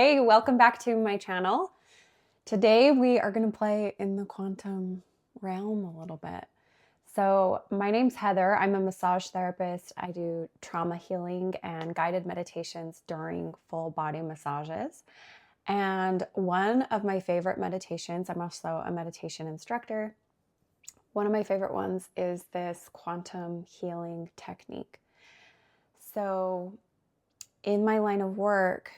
Hey, welcome back to my channel. Today we are going to play in the quantum realm a little bit. So my name's Heather. I'm a massage therapist. I do trauma healing and guided meditations during full body massages. And one of my favorite meditations, I'm also a meditation instructor. One of my favorite ones is this quantum healing technique. So in my line of work,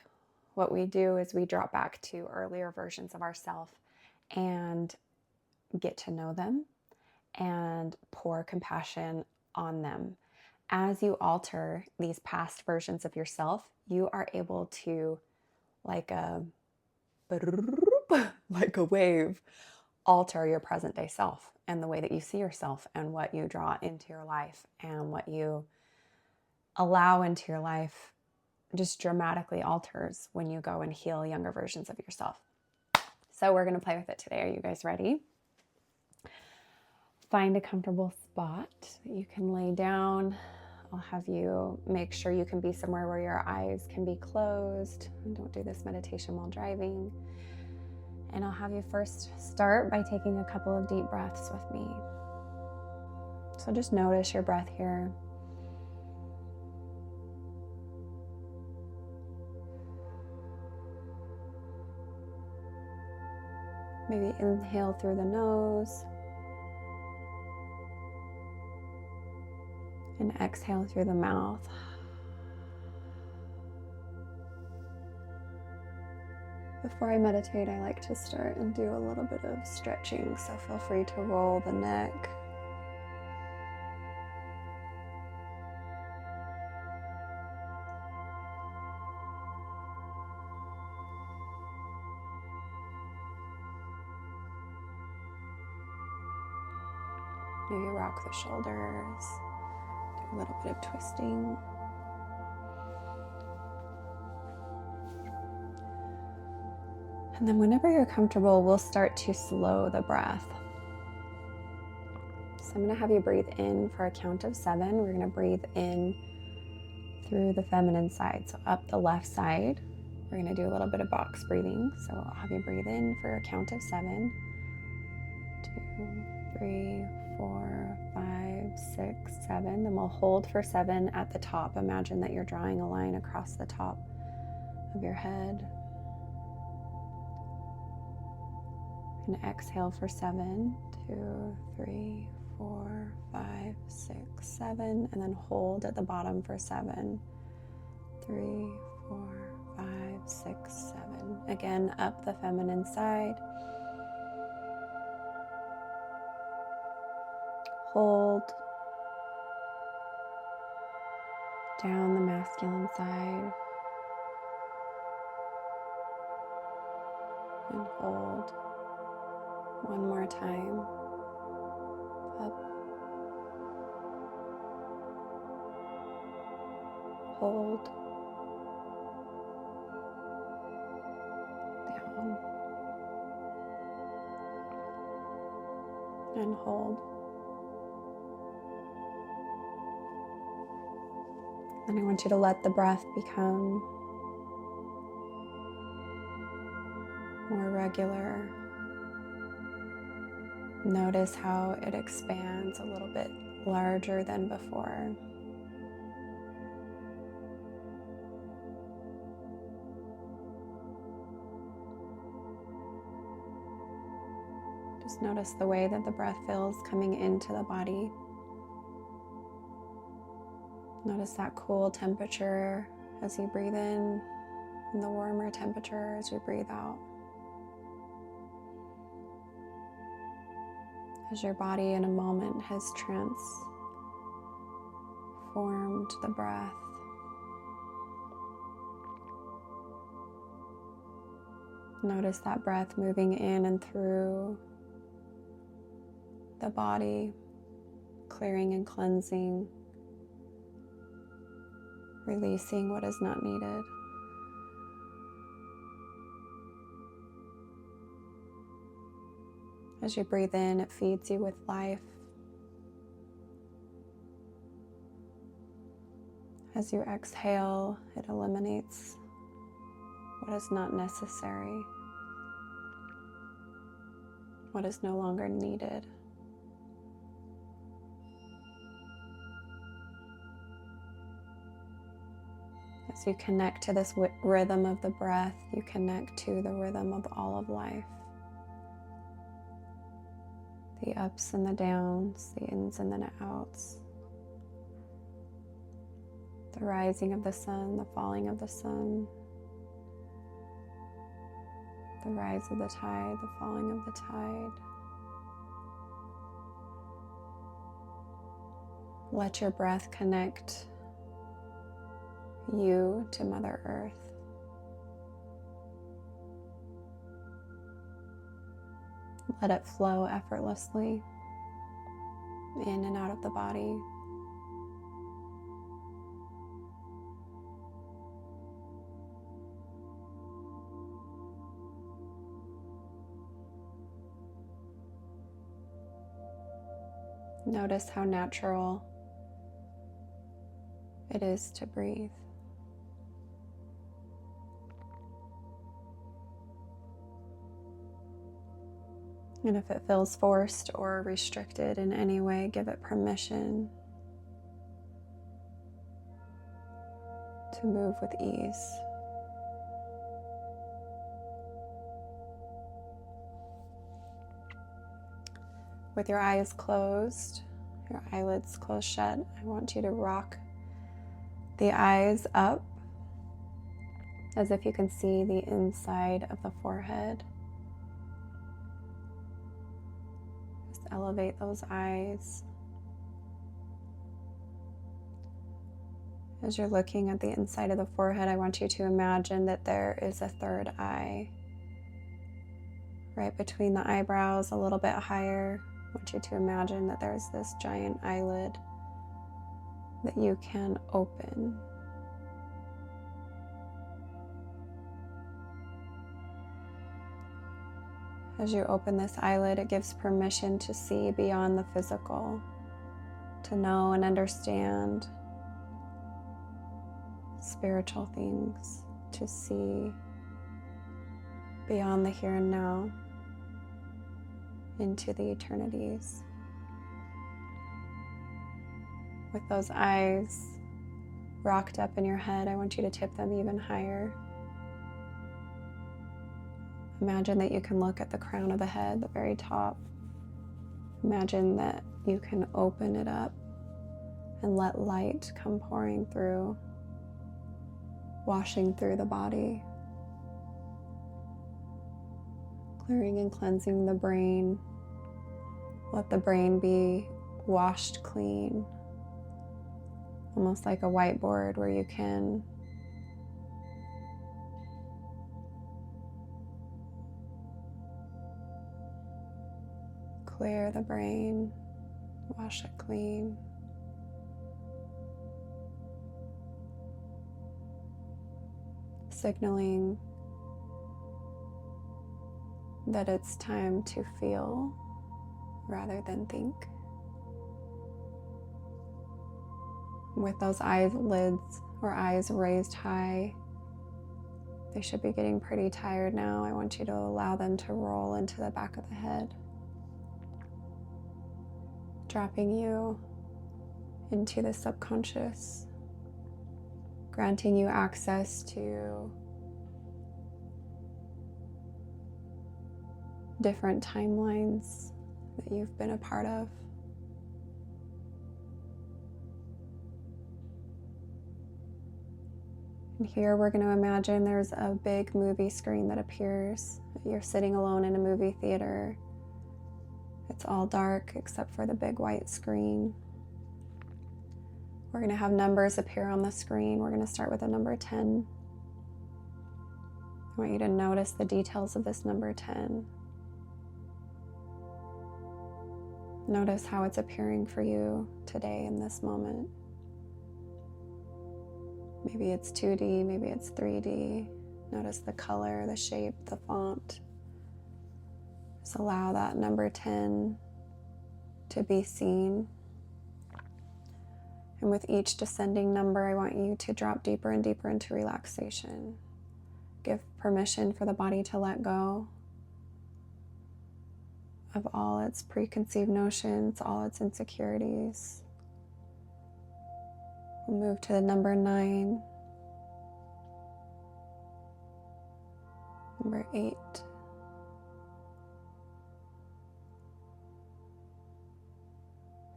what we do is we drop back to earlier versions of ourselves and get to know them and pour compassion on them. As you alter these past versions of yourself, you are able to, like a wave, alter your present day self and the way that you see yourself and what you draw into your life and what you allow into your life just dramatically alters when you go and heal younger versions of yourself. So we're going to play with it today. Are you guys ready? Find a comfortable spot that you can lay down. I'll have you make sure you can be somewhere where your eyes can be closed. Don't do this meditation while driving. And I'll have you first start by taking a couple of deep breaths with me. So just notice your breath here. Maybe inhale through the nose and exhale through the mouth. Before I meditate, I like to start and do a little bit of stretching, so feel free to roll the neck. Maybe rock the shoulders, do a little bit of twisting. And then whenever you're comfortable, we'll start to slow the breath. So I'm going to have you breathe in for a count of 7. We're going to breathe in through the feminine side, so up the left side. We're going to do a little bit of box breathing. So I'll have you breathe in for a count of 7. 2, 3, 4, 5, 6, 7. Then we'll hold for 7 at the top. Imagine that you're drawing a line across the top of your head. And exhale for 7. 2, 3, 4, 5, 6, 7. And then hold at the bottom for 7. 3, 4, 5, 6, 7. Again, up the feminine side. Hold. Down the masculine side. And hold. One more time. Up. Hold. Down. And hold. And I want you to let the breath become more regular. Notice how it expands a little bit larger than before. Just notice the way that the breath feels coming into the body. Notice that cool temperature as you breathe in and the warmer temperature as you breathe out. As your body in a moment has transformed the breath. Notice that breath moving in and through the body, clearing and cleansing, releasing what is not needed. As you breathe in, it feeds you with life. As you exhale, it eliminates what is not necessary, what is no longer needed. As you connect to this rhythm of the breath, you connect to the rhythm of all of life. The ups and the downs, the ins and the outs. The rising of the sun, the falling of the sun. The rise of the tide, the falling of the tide. Let your breath connect you to Mother Earth. Let it flow effortlessly in and out of the body. Notice how natural it is to breathe. And if it feels forced or restricted in any way, give it permission to move with ease. With your eyes closed, your eyelids closed shut, I want you to rock the eyes up as if you can see the inside of the forehead. Just elevate those eyes. As you're looking at the inside of the forehead, I want you to imagine that there is a third eye right between the eyebrows, a little bit higher. I want you to imagine that there's this giant eyelid that you can open. As you open this eyelid, it gives permission to see beyond the physical, to know and understand spiritual things, to see beyond the here and now into the eternities. With those eyes rocked up in your head, I want you to tip them even higher. Imagine that you can look at the crown of the head, the very top. Imagine that you can open it up and let light come pouring through, washing through the body, clearing and cleansing the brain. Let the brain be washed clean, almost like a whiteboard where you can clear the brain, wash it clean. Signaling that it's time to feel rather than think. With those eyelids or eyes raised high, they should be getting pretty tired now. I want you to allow them to roll into the back of the head, dropping you into the subconscious, granting you access to different timelines that you've been a part of. And here we're going to imagine there's a big movie screen that appears. You're sitting alone in a movie theater. It's all dark except for the big white screen. We're going to have numbers appear on the screen. We're going to start with the number 10. I want you to notice the details of this number 10. Notice how it's appearing for you today in this moment. Maybe it's 2D, maybe it's 3D. Notice the color, the shape, the font. Just allow that number 10 to be seen. And with each descending number, I want you to drop deeper and deeper into relaxation. Give permission for the body to let go of all its preconceived notions, all its insecurities. We'll move to the number 9, number 8,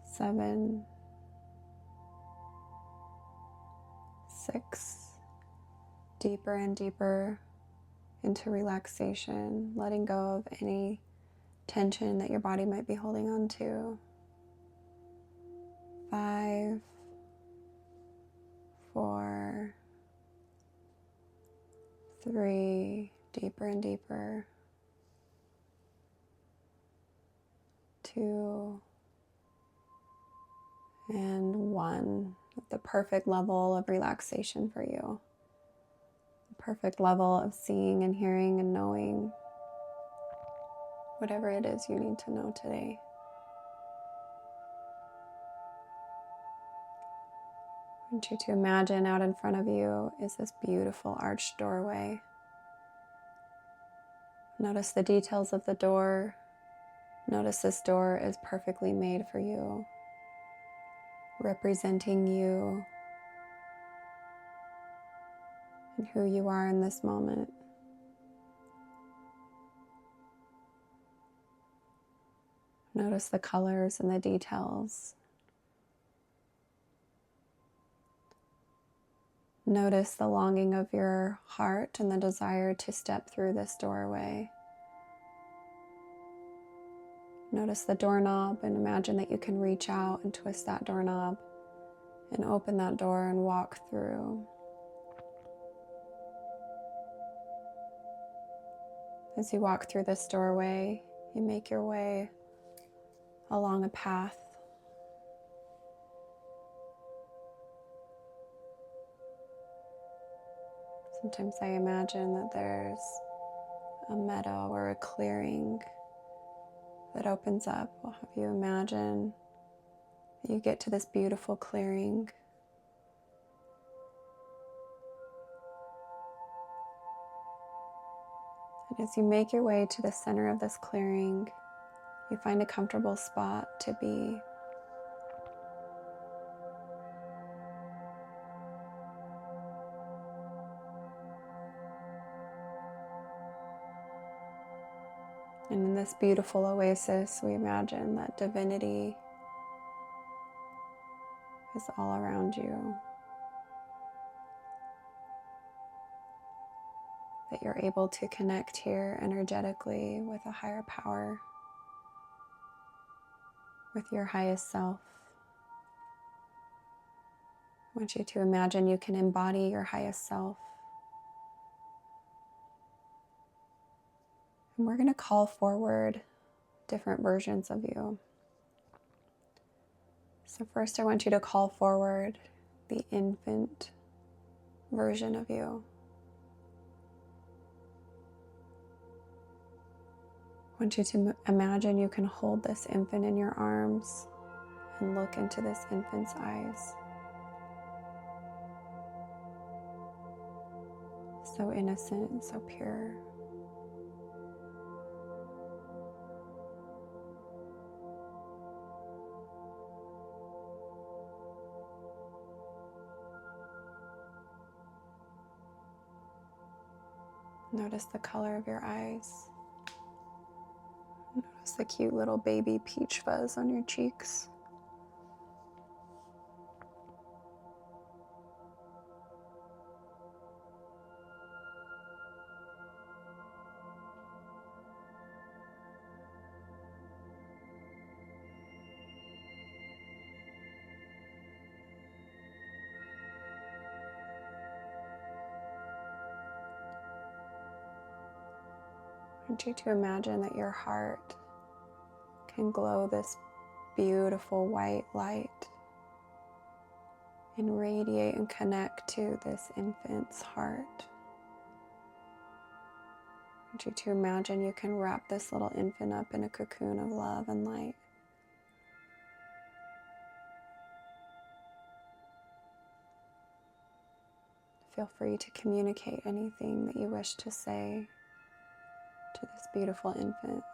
seven, 6, deeper and deeper into relaxation, letting go of any tension that your body might be holding on to. 5, 4, 3, deeper and deeper. 2, and 1. The perfect level of relaxation for you. The perfect level of seeing and hearing and knowing whatever it is you need to know today. I want you to imagine out in front of you is this beautiful arched doorway. Notice the details of the door. Notice this door is perfectly made for you, representing you and who you are in this moment. Notice the colors and the details. Notice the longing of your heart and the desire to step through this doorway. Notice the doorknob and imagine that you can reach out and twist that doorknob and open that door and walk through. As you walk through this doorway, you make your way along a path. Sometimes I imagine that there's a meadow or a clearing that opens up. We'll have you imagine that you get to this beautiful clearing. And as you make your way to the center of this clearing, you find a comfortable spot to be. And in this beautiful oasis, we imagine that divinity is all around you. That you're able to connect here energetically with a higher power, with your highest self. I want you to imagine you can embody your highest self. And we're going to call forward different versions of you. So first I want you to call forward the infant version of you. I want you to imagine you can hold this infant in your arms and look into this infant's eyes. So innocent and so pure. Notice the color of your eyes. Notice the cute little baby peach fuzz on your cheeks. I want you to imagine that your heart can glow this beautiful white light and radiate and connect to this infant's heart. I want you to imagine you can wrap this little infant up in a cocoon of love and light. feel free to communicate anything that you wish to say to this beautiful infant.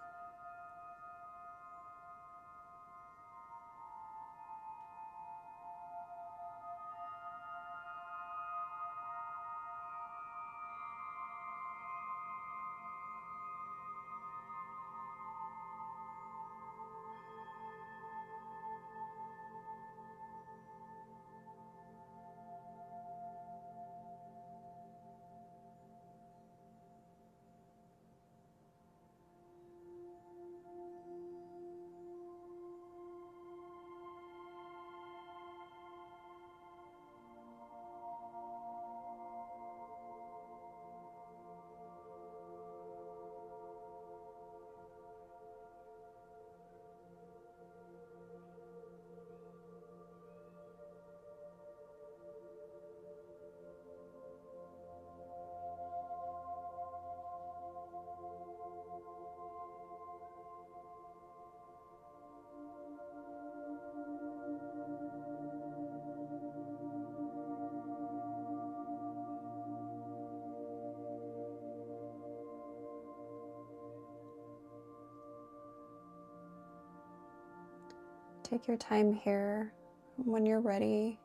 Take your time here. When you're ready,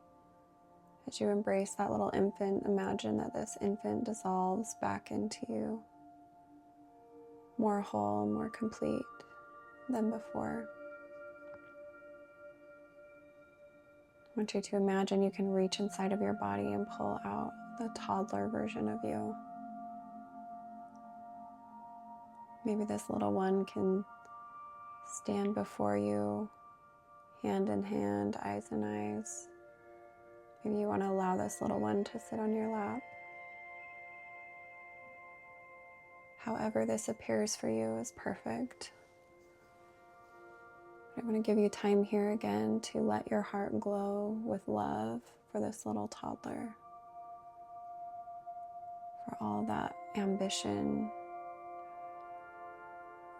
as you embrace that little infant, imagine that this infant dissolves back into you, more whole, more complete than before. I want you to imagine you can reach inside of your body and pull out the toddler version of you. Maybe this little one can stand before you, hand in hand, eyes in eyes. Maybe you want to allow this little one to sit on your lap. However this appears for you is perfect. I want to give you time here again to let your heart glow with love for this little toddler, for all that ambition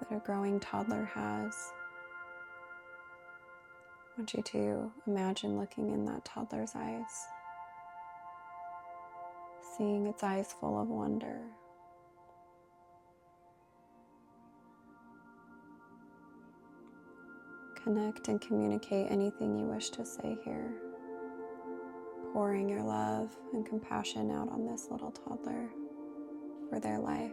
that a growing toddler has. I want you to imagine looking in that toddler's eyes, seeing its eyes full of wonder. Connect and communicate anything you wish to say here, pouring your love and compassion out on this little toddler for their life.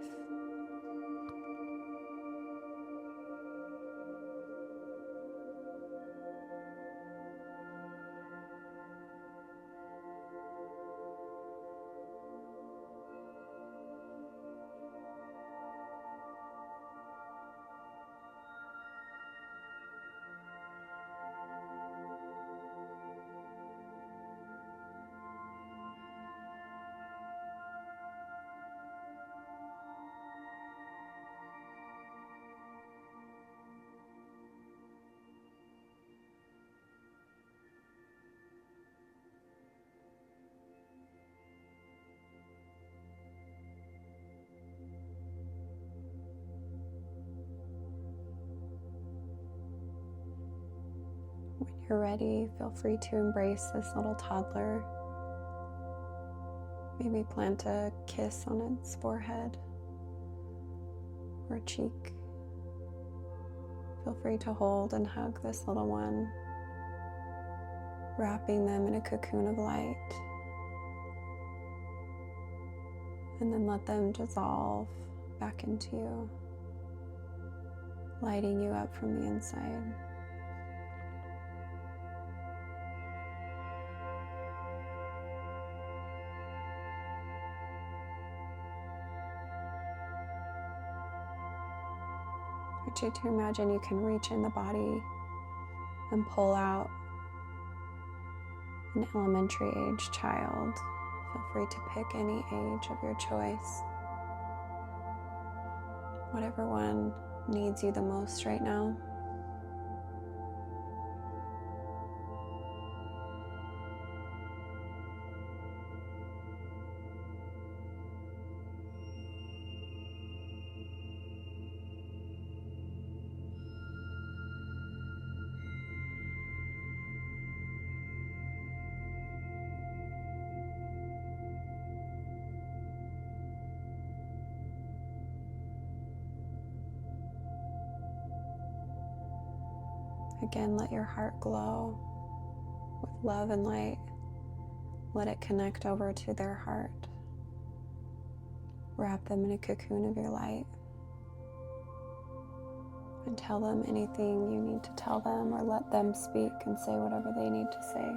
When you're ready, feel free to embrace this little toddler. Maybe plant a kiss on its forehead or cheek. Feel free to hold and hug this little one, wrapping them in a cocoon of light. And then let them dissolve back into you, lighting you up from the inside. I want you to imagine you can reach in the body and pull out an elementary age child. Feel free to pick any age of your choice. Whatever one needs you the most right now. Again, let your heart glow with love and light. Let it connect over to their heart. Wrap them in a cocoon of your light. And tell them anything you need to tell them, or let them speak and say whatever they need to say.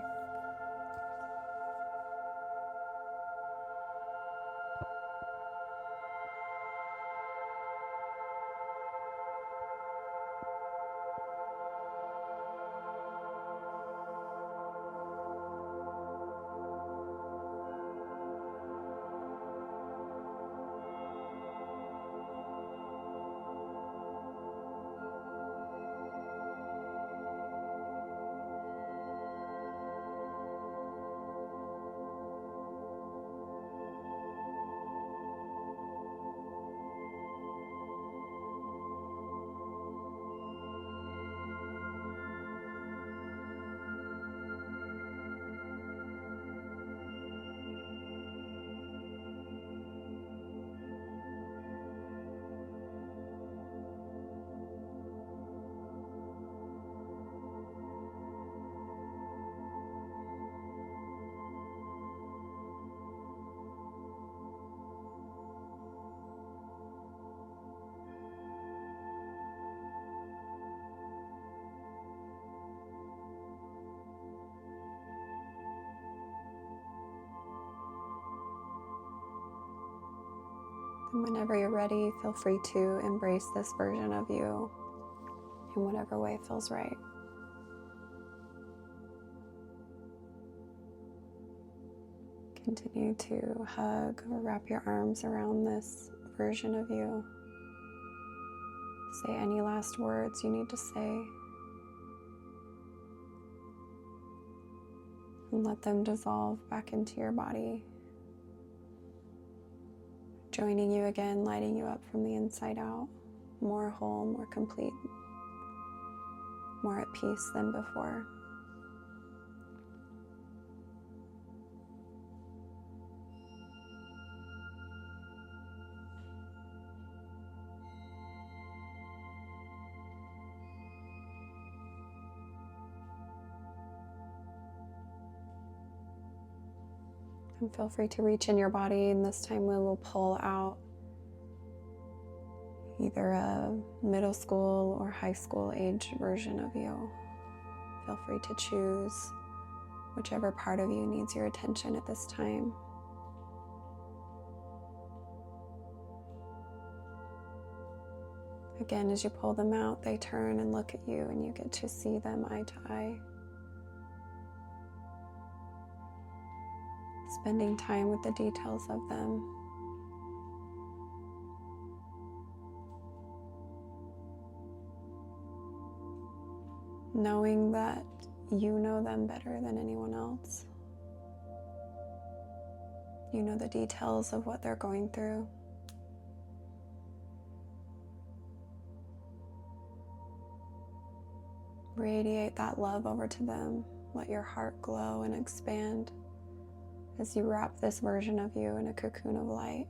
And whenever you're ready, feel free to embrace this version of you in whatever way feels right. Continue to hug or wrap your arms around this version of you. Say any last words you need to say. And let them dissolve back into your body, joining you again, lighting you up from the inside out, more whole, more complete, more at peace than before. And feel free to reach in your body, and this time we will pull out either a middle school or high school age version of you. Feel free to choose whichever part of you needs your attention at this time. Again, as you pull them out, they turn and look at you, and you get to see them eye to eye. Spending time with the details of them. Knowing that you know them better than anyone else. You know the details of what they're going through. Radiate that love over to them. Let your heart glow and expand as you wrap this version of you in a cocoon of light.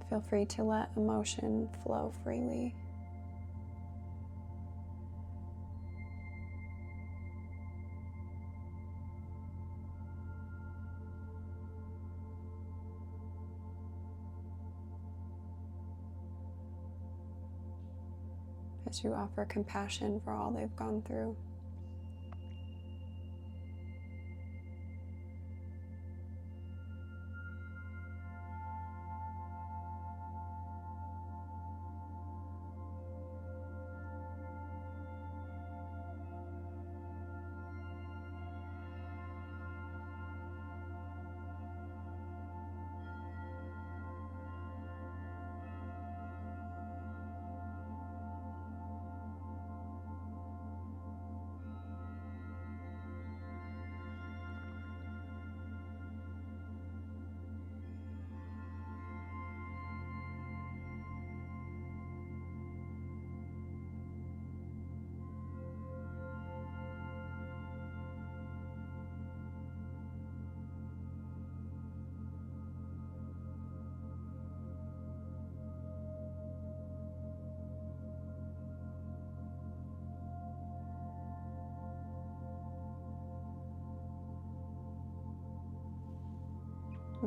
Feel free to let emotion flow freely. As you offer compassion for all they've gone through.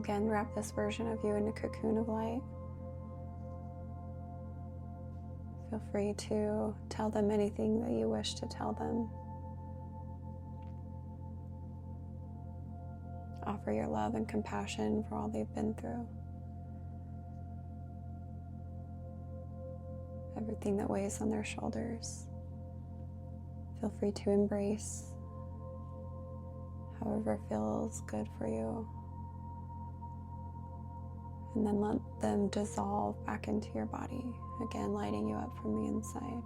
Again, wrap this version of you in a cocoon of light. Feel free to tell them anything that you wish to tell them. Offer your love and compassion for all they've been through. Everything that weighs on their shoulders. Feel free to embrace however feels good for you. And then let them dissolve back into your body, again lighting you up from the inside.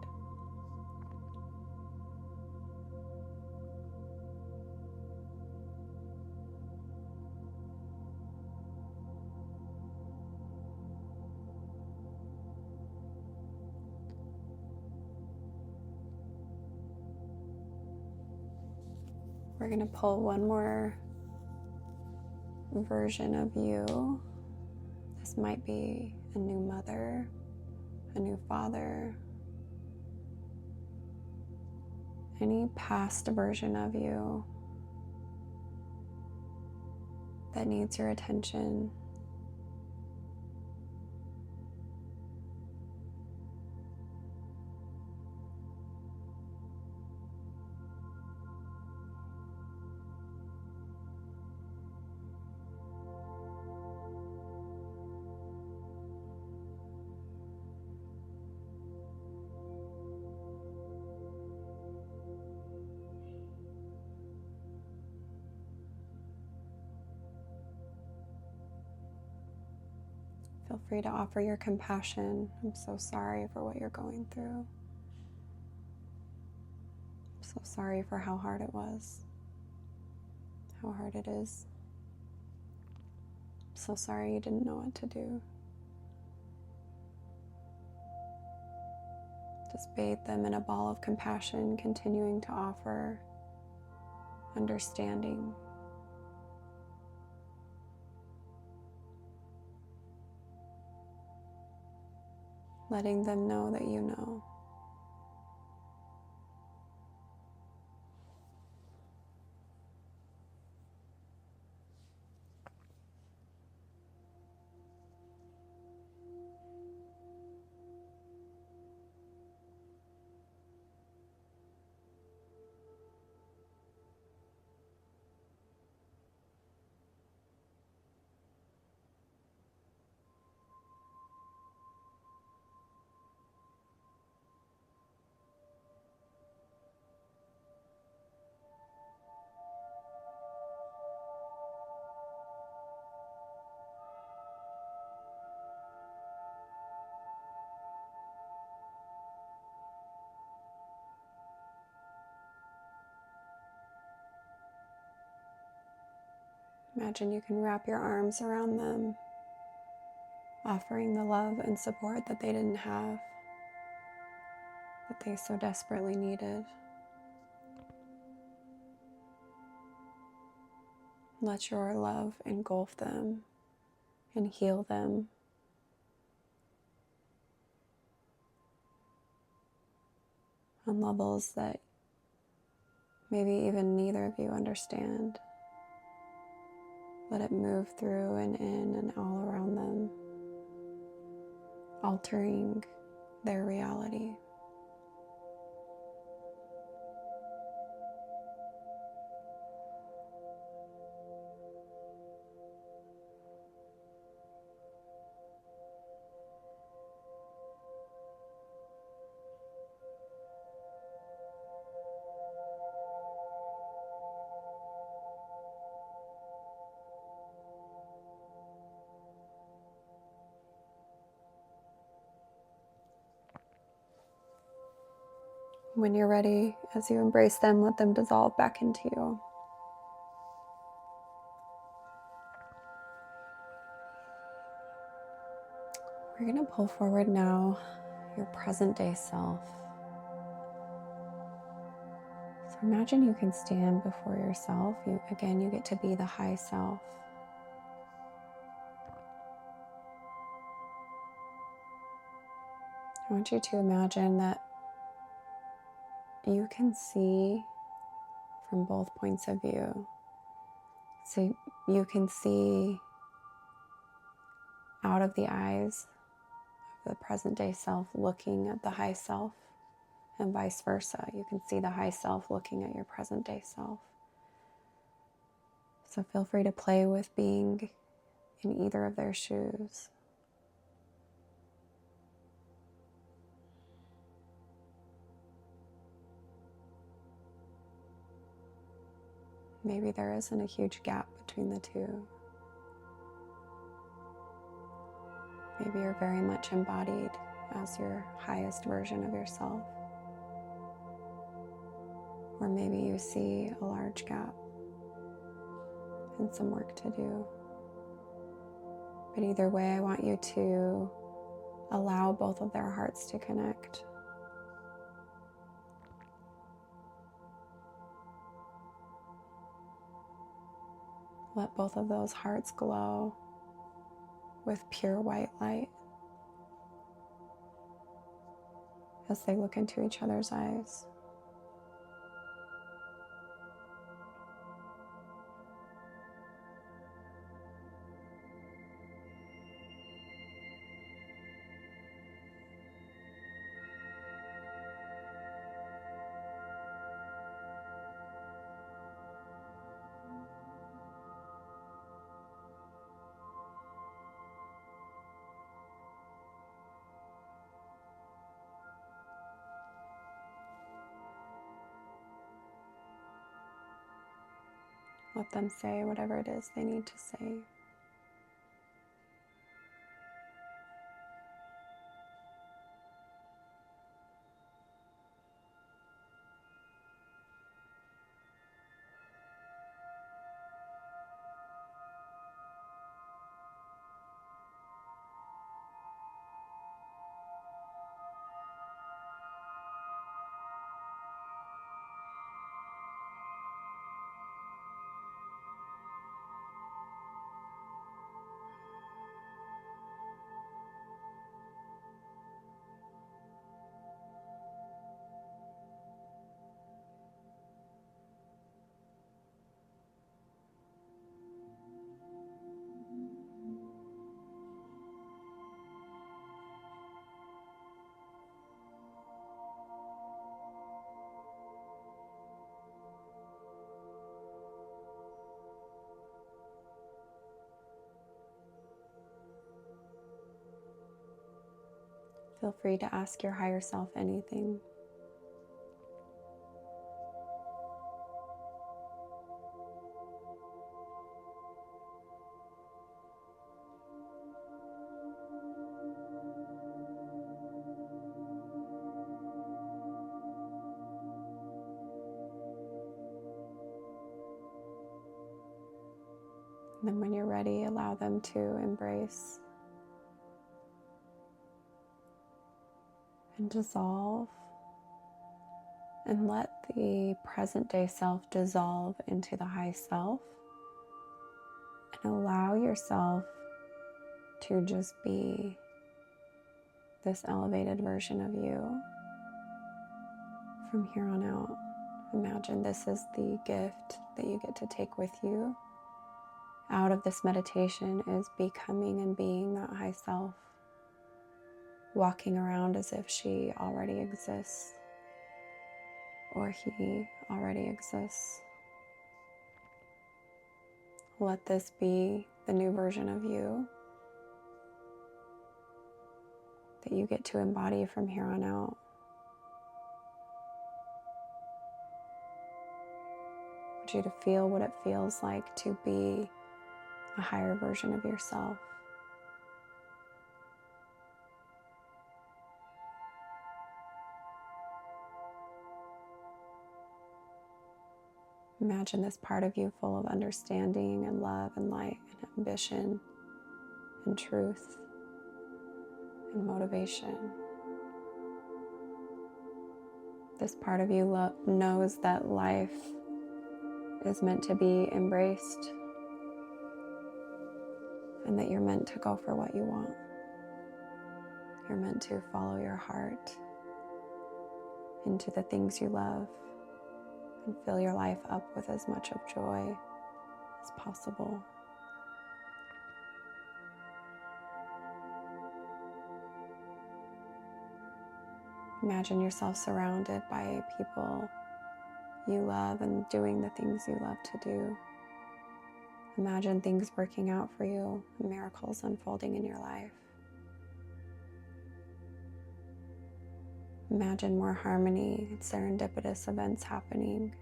We're going to pull one more version of you. This might be a new mother, a new father, any past version of you that needs your attention. Feel free to offer your compassion. I'm so sorry for what you're going through. I'm so sorry for how hard it was, how hard it is. I'm so sorry you didn't know what to do. Just bathe them in a ball of compassion, continuing to offer understanding. Letting them know that you know. Imagine you can wrap your arms around them, offering the love and support that they didn't have, that they so desperately needed. Let your love engulf them and heal them. On levels that maybe even neither of you understand. Let it move through and in and all around them, altering their reality. When you're ready, as you embrace them, let them dissolve back into you. We're going to pull forward now your present day self. So imagine you can stand before yourself. You get to be the high self. I want you to imagine that you can see from both points of view. So you can see out of the eyes of the present day self looking at the high self, and vice versa. You can see the high self looking at your present day self. So feel free to play with being in either of their shoes. Maybe there isn't a huge gap between the two. Maybe you're very much embodied as your highest version of yourself. Or maybe you see a large gap and some work to do. But either way, I want you to allow both of their hearts to connect. Let both of those hearts glow with pure white light as they look into each other's eyes. Let them say whatever it is they need to say. Feel free to ask your higher self anything. And then when you're ready, allow them to embrace and dissolve, and let the present day self dissolve into the high self, and allow yourself to just be this elevated version of you from here on out. Imagine this is the gift that you get to take with you out of this meditation, is becoming and being that high self, walking around as if she already exists or he already exists. Let this be the new version of you that you get to embody from here on out. I want you to feel what it feels like to be a higher version of yourself. Imagine this part of you full of understanding and love and light and ambition and truth and motivation. This part of you knows that life is meant to be embraced and that you're meant to go for what you want. You're meant to follow your heart into the things you love and fill your life up with as much of joy as possible. Imagine yourself surrounded by people you love and doing the things you love to do. Imagine things working out for you, miracles unfolding in your life. Imagine more harmony and serendipitous events happening.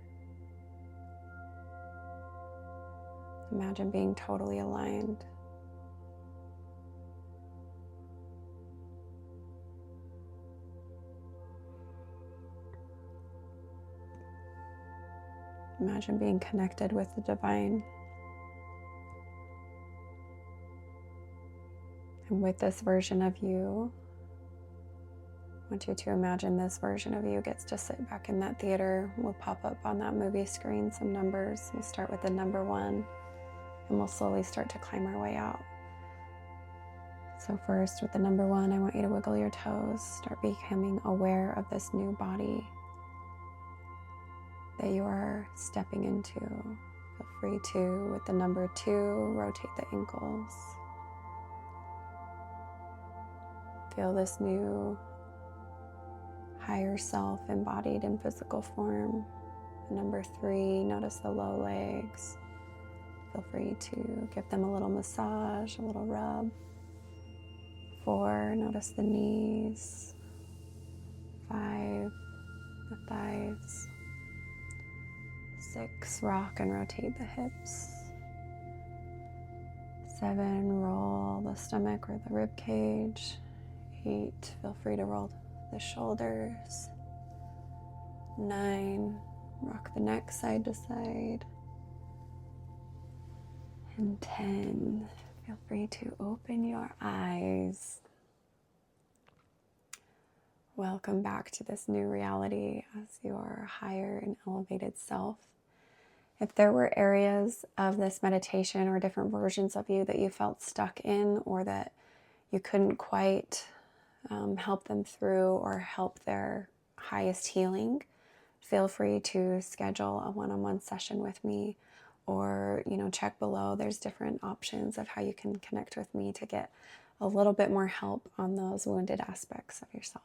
Imagine being totally aligned. Imagine being connected with the divine. And with this version of you, I want you to imagine this version of you gets to sit back in that theater. We'll pop up on that movie screen some numbers. We'll start with the number 1, and we'll slowly start to climb our way out. So first, with the number 1, I want you to wiggle your toes. Start becoming aware of this new body that you are stepping into. Feel free to, with the number 2, rotate the ankles. Feel this new higher self embodied in physical form. Number 3, notice the low legs. Feel free to give them a little massage, a little rub. 4, notice the knees. 5, the thighs. 6, rock and rotate the hips. 7, roll the stomach or the rib cage. 8, feel free to roll the shoulders. 9, rock the neck side to side. And 10, feel free to open your eyes. Welcome back to this new reality as your higher and elevated self. If there were areas of this meditation or different versions of you that you felt stuck in, or that you couldn't quite help them through or help their highest healing, feel free to schedule a one-on-one session with me, or check below. There's different options of how you can connect with me to get a little bit more help on those wounded aspects of yourself.